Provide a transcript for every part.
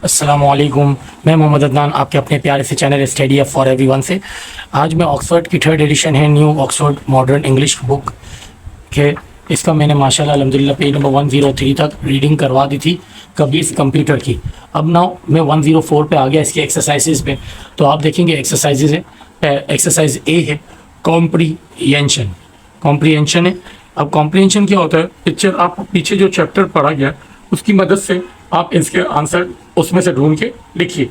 अस्सलामुअलैकुम, मैं मोहम्मद अदनान आपके अपने प्यारे से channel study up for everyone से। आज मैं ऑक्सफोर्ड की थर्ड एडिशन है new Oxford modern English book के, इसका मैंने माशाल्लाह अल्हम्दुलिल्लाह पेज नंबर 103 तक रीडिंग करवा दी थी कबीर कंप्यूटर की। अब ना मैं 104 पे आ गया इसके एक्सरसाइजेज पे। तो आप देखेंगे एक्सरसाइजेज है, एक्सरसाइज ए है कॉम्प्रीहेंशन। कॉम्प्रीहेंशन है। अब कॉम्प्रीहेंशन क्या होता है, पिक्चर आप पीछे जो चैप्टर पढ़ा गया उसकी मदद से आप इसके आंसर उसमें से ढूंढ के लिखिए।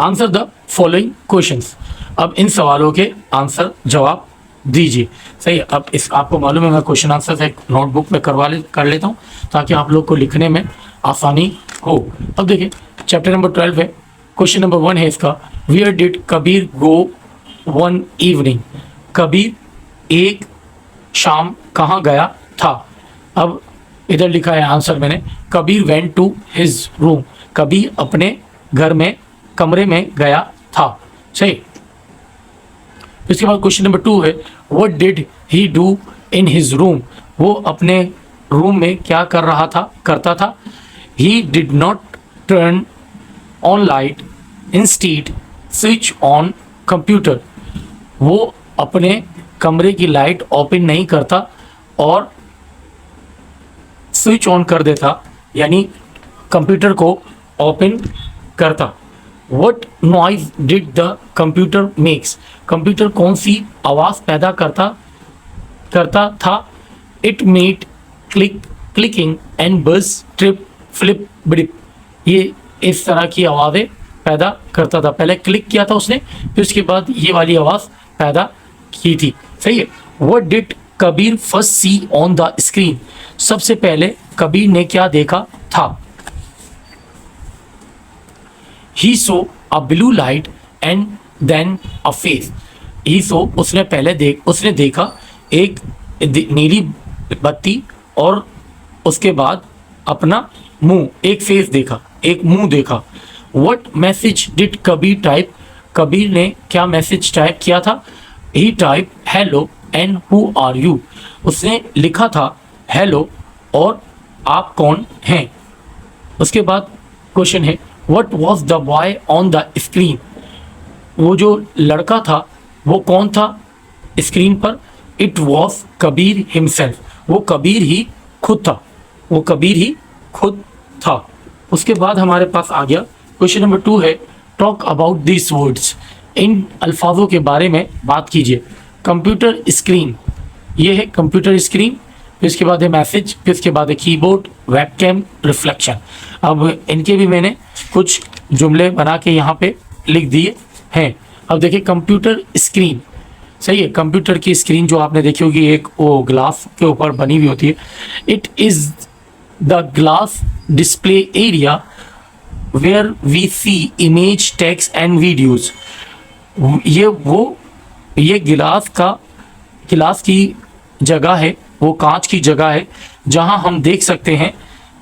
Answer the following questions. अब इन सवालों के आंसर जवाब दीजिए। सही है। अब इस आपको मालूम है मैं क्वेश्चन आंसर एक नोटबुक में कर लेता हूँ ताकि आप लोग को लिखने में आसानी हो। अब देखिए चैप्टर नंबर 12 है। क्वेश्चन नंबर 1 है इसका, where did Kabir go one evening. Kabir एक शाम कहाँ गया था। अब इधर लिखा है आंसर मैंने, Kabir went to his room. Kabir अपने घर में कमरे में गया था। सही। इसके बाद क्वेश्चन नंबर 2 है, what did he do in his room. वो अपने रूम में क्या कर रहा था, करता था। He did not turn on light, instead switch on computer. वो अपने कमरे की लाइट ओपन नहीं करता और स्विच ऑन कर देता, यानी कंप्यूटर को ओपन करता। What noise did the computer makes? Computer कौन सी आवाज़ पैदा करता था। It made clicking and buzz, trip, flip, blip. ये इस तरह की आवाज़ें पैदा करता था। पहले क्लिक किया था उसने, फिर उसके बाद ये वाली आवाज़ पैदा की थी। सही है। What did Kabir first see on the screen. सबसे पहले कबीर ने क्या देखा था। He saw a blue light and then a face. He saw उसने देखा एक नीली बत्ती और उसके बाद अपना मुंह, एक फेस देखा, एक मुंह देखा। What message did Kabir type. Kabir ने क्या मैसेज टाइप किया था। He typed hello and who are you. उसने लिखा था हेलो और आप कौन हैं। उसके बाद क्वेश्चन है, what was the boy on the screen. वो जो लड़का था वो कौन था स्क्रीन पर। It was Kabir himself. वो कबीर ही खुद था। वो कबीर ही खुद था। उसके बाद हमारे पास आ गया क्वेश्चन नंबर 2 है, टॉक अबाउट दिस वर्ड्स। इन अल्फाजों के बारे में बात कीजिए। कंप्यूटर स्क्रीन, ये है कंप्यूटर स्क्रीन। फिर इसके बाद है मैसेज, फिर इसके बाद है कीबोर्ड, वेबकैम, रिफ्लेक्शन। अब इनके भी मैंने कुछ जुमले बना के यहाँ पे लिख दिए हैं। अब देखिए कंप्यूटर स्क्रीन। सही है। कंप्यूटर की स्क्रीन जो आपने देखी होगी एक वो ग्लास के ऊपर बनी हुई होती है। It is the glass display area where we see image, text and videos. ये गिलास की जगह है, वो कांच की जगह है जहां हम देख सकते हैं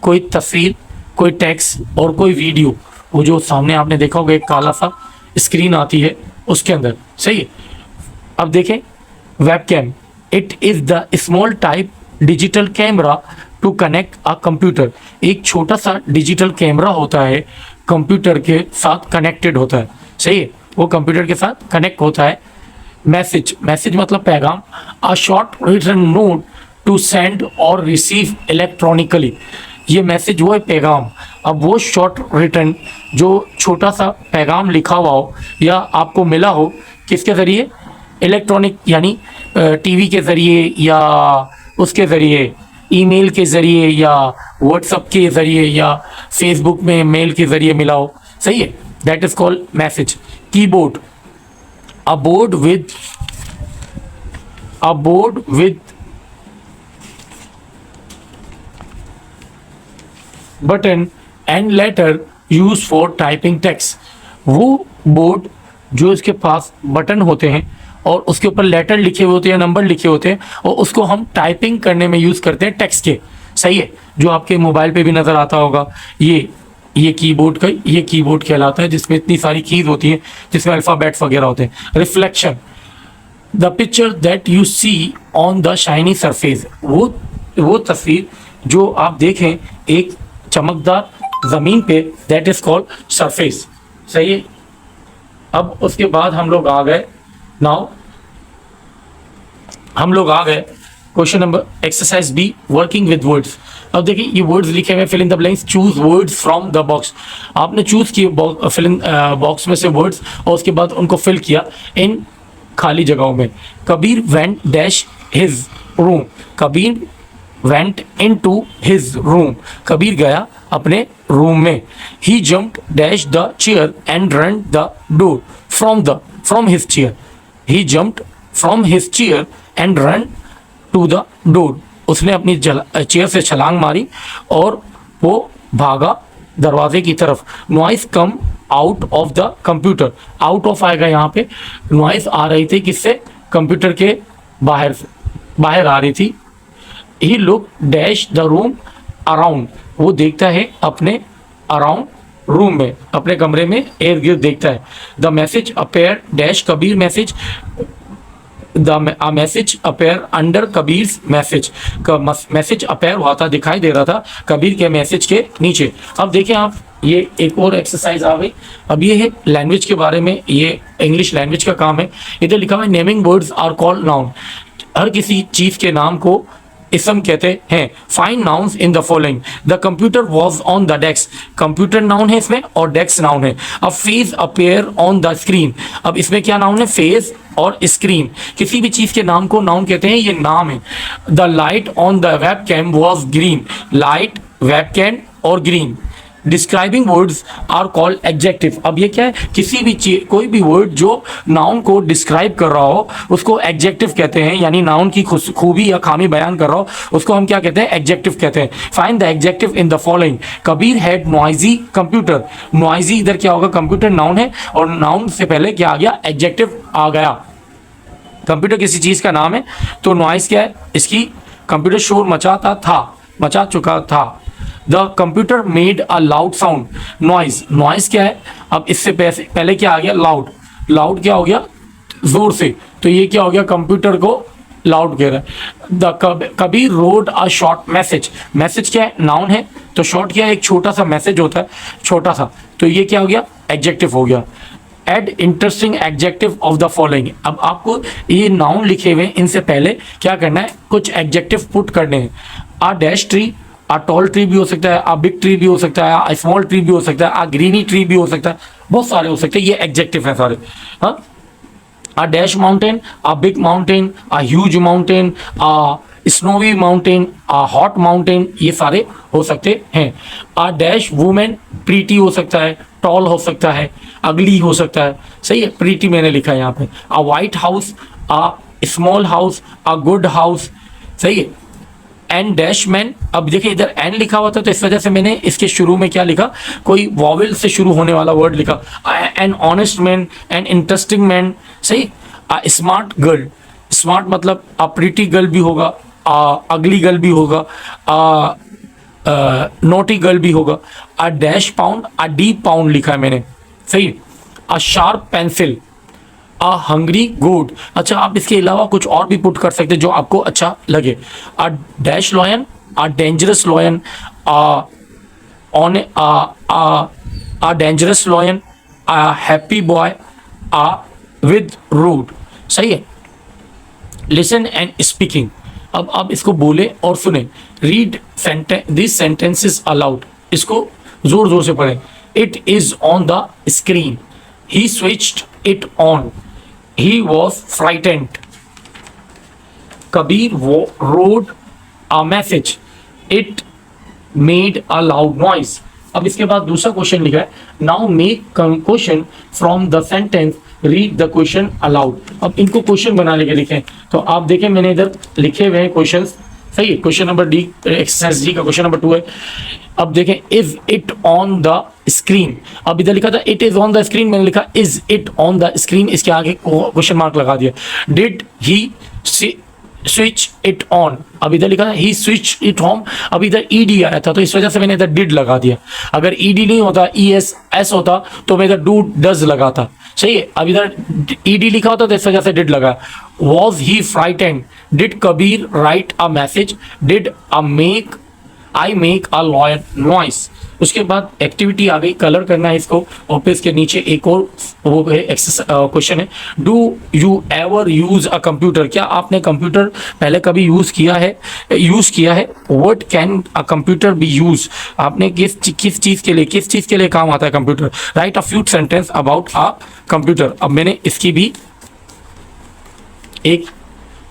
कोई तस्वीर, कोई टेक्स्ट और कोई वीडियो। वो जो सामने आपने देखा होगा एक काला सा स्क्रीन आती है उसके अंदर। सही है। अब देखें webcam. It is the small type digital camera to connect a computer. एक छोटा सा डिजिटल कैमरा होता है, कंप्यूटर के साथ कनेक्टेड होता है। सही है। वो कंप्यूटर के साथ कनेक्ट होता है। मैसेज मतलब पैगाम। A short written note to send और रिसीव इलेक्ट्रॉनिकली। ये मैसेज वो है पैगाम। अब वो शॉर्ट रिटन जो छोटा सा पैगाम लिखा हुआ हो या आपको मिला हो किसके ज़रिए, इलेक्ट्रॉनिक यानी टीवी के ज़रिए या उसके ज़रिए, ईमेल के ज़रिए या व्हाट्सएप के ज़रिए या फेसबुक में मेल के ज़रिए मिला हो। सही है। That is called message. Keyboard, a board with button and letter used for typing text। वो बोर्ड जो इसके पास बटन होते हैं और उसके ऊपर लेटर लिखे हुए होते हैं, नंबर लिखे होते हैं और उसको हम टाइपिंग करने में यूज़ करते हैं टेक्स्ट के। सही है। जो आपके मोबाइल पे भी नज़र आता होगा, ये कीबोर्ड कहलाता है जिसमें इतनी सारी कीज होती हैं, जिसमें अल्फ़ाबेट्स वगैरह होते हैं। Reflection, the picture that you see on the shiny surface. वो तस्वीर जो आप देखें एक चमकदार ज़मीन पे, दैट इज़ कॉल्ड सरफेस। सही है। अब उसके बाद हम लोग आ गए, नाउ हम लोग आ गए question number exercise B, working with words. अब देखिए ये वर्ड्स लिखे हुए, fill in the blanks, choose words from the box. आपने चूज किए फिल इन बॉक्स में से वर्ड्स और उसके बाद उनको फिल किया इन खाली जगहों में। Kabir went dash his room, Kabir went into his room, Kabir गया अपने रूम में। He jumped dash the chair and run the door from his chair, he jumped from his chair and run to the door, उसने अपनी chair से छलांग मारी और वो भागा दरवाजे की तरफ। Noise come out of the computer, out of आएगा यहाँ पे, नॉइस आ रही थी किससे, कंप्यूटर के बाहर से, बाहर आ रही थी। He look dash the room around, वो देखता है अपने अराउंड रूम में, अपने कमरे में इर्द गिर्द देखता है। The message appear dash Kabir message, message appear under Kabir message, message appear हुआ था, दिखाई दे रहा था कबीर के मैसेज के नीचे। अब देखें आप, ये एक और एक्सरसाइज आ गई। अब ये है लैंग्वेज के बारे में, ये इंग्लिश लैंग्वेज का काम है। इधर लिखा हुआ है naming words are called noun, हर किसी चीज के नाम को इसम कहते हैं। Find nouns in the following, the computer was on the desk, computer noun है इसमें और डेस्क नाउन है। अब face appear on the screen, अब इसमें क्या नाउन है, फेस और स्क्रीन, किसी भी चीज के नाम को नाउन कहते हैं, ये नाम है। The light on the webcam was green, light, webcam और green. Describing words are called adjective, अब ये क्या है, किसी भी चीज, कोई भी वर्ड जो नाउन को डिस्क्राइब कर रहा हो उसको एडजेक्टिव कहते हैं, यानी नाउन की खूबी या खामी बयान कर रहा हो उसको हम क्या कहते हैं, एडजेक्टिव कहते हैं। Find the adjective in the following, Kabir had noisy computer, noisy इधर क्या होगा, कंप्यूटर नाउन है और नाउन से पहले क्या आ गया, एडजेक्टिव आ गया। कंप्यूटर किसी चीज का नाम है तो नॉइज क्या है इसकी, कंप्यूटर शोर मचाता था, मचा चुका था। The computer made a loud sound, noise, noise क्या है, अब इससे पहले क्या आ गया, लाउड, लाउड क्या हो गया, जोर से, तो ये क्या हो गया, कंप्यूटर को लाउड कह रहा है। The Kabir road a short message, message क्या है, नाउन है तो शॉर्ट क्या है, एक छोटा सा मैसेज होता है, छोटा सा, तो ये क्या हो गया, एडजेक्टिव हो गया। Add interesting adjective of the following, अब आपको ये नाउन लिखे हुए इनसे पहले क्या करना है, कुछ एडजेक्टिव पुट करने हैं। A dash tree, a tall tree भी हो सकता है, अ बिग ट्री भी हो सकता है, अ स्मॉल ट्री भी हो सकता है, अ ग्रीनी ट्री भी हो सकता है, बहुत सारे हो सकते हैं, ये एडजेक्टिव है सारे। हाँ, a dash mountain, a big mountain, a huge mountain, a snowy mountain, a hot mountain, ये सारे हो सकते हैं। अ डैश वुमेन, प्रीटी हो सकता है, टॉल हो सकता है, अगली हो सकता है, सही है, प्रीटी मैंने लिखा है यहाँ पे। अ white house, a small house, a good house, सही है। एन डैश मैन, अब देखिए इधर एन लिखा हुआ था तो इस वजह से मैंने इसके शुरू में क्या लिखा, कोई वॉवेल से शुरू होने वाला वर्ड लिखा। An honest man, an interesting man, सही। स्मार्ट गर्ल, स्मार्ट मतलब प्रीटी गर्ल भी होगा, अगली गर्ल भी होगा, नोटी गर्ल भी होगा। A dash pound, a deep pound लिखा है मैंने, सही। A sharp pencil, a hungry goat, अच्छा आप इसके अलावा कुछ और भी पुट कर सकते हैं जो आपको अच्छा लगे। A dash lion, a dangerous lion, on a dangerous lion, a happy boy, a with root, सही है। लिसन एंड स्पीकिंग, अब आप इसको बोले और सुने। रीड दिस सेंटेंसेस अलाउड, इसको जोर जोर से पढ़ें। It is on the screen, he switched it on, he was frightened, Kabir wrote a message, it made a loud noise। अब इसके बाद दूसरा क्वेश्चन लिखा है, now make question from the sentence, read the question allowed. अब इनको question बनाने के लिखे, तो आप देखें मैंने इधर लिखे हुए हैं क्वेश्चन, सही है। Question number D, exercise D का क्वेश्चन नंबर 2 है। अब देखें, is it on the screen, अब इधर लिखा था it is on the screen, मैंने लिखा is it on the screen, इसके आगे क्वेश्चन मार्क लगा दिया। Did he switch it on, अब इधर लिखा था ही स्विच इट ऑन, अब इधर ईडी आया था तो इस वजह से मैंने इधर डिड लगा दिया। अगर ईडी नहीं होता, ES होता तो मैं इधर डू डज लगाता, सही है। अब इधर ईडी लिखा होता तो इस वजह से डिड लगा। Was he frightened, did Kabir right a message, did a make I make a Lloyd noise. उसके बाद एक्टिविटी आ गई, कलर करना है इसको, और फिर इसके नीचे एक और वो है क्वेश्चन है, do you ever use a computer, क्या आपने कंप्यूटर पहले कभी यूज किया है? What can a computer B use, आपने किस चीज के लिए काम आता है computer? Right a few sentence about a computer. अब मैंने इसकी भी एक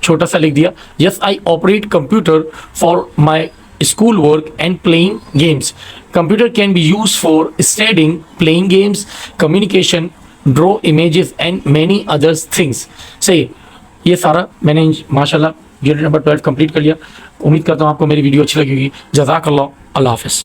छोटा सा लिख दिया, yes I operate computer for my school work and playing games. Computer can be used for studying, playing games, communication, draw images and many other things. सही, ये सारा मैंने माशाल्लाह यूनिट नंबर 12 कंप्लीट कर लिया। उम्मीद करता हूँ आपको मेरी वीडियो अच्छी लगी होगी। जज़ाकल्लाह, अल्लाह हाफ़िज़।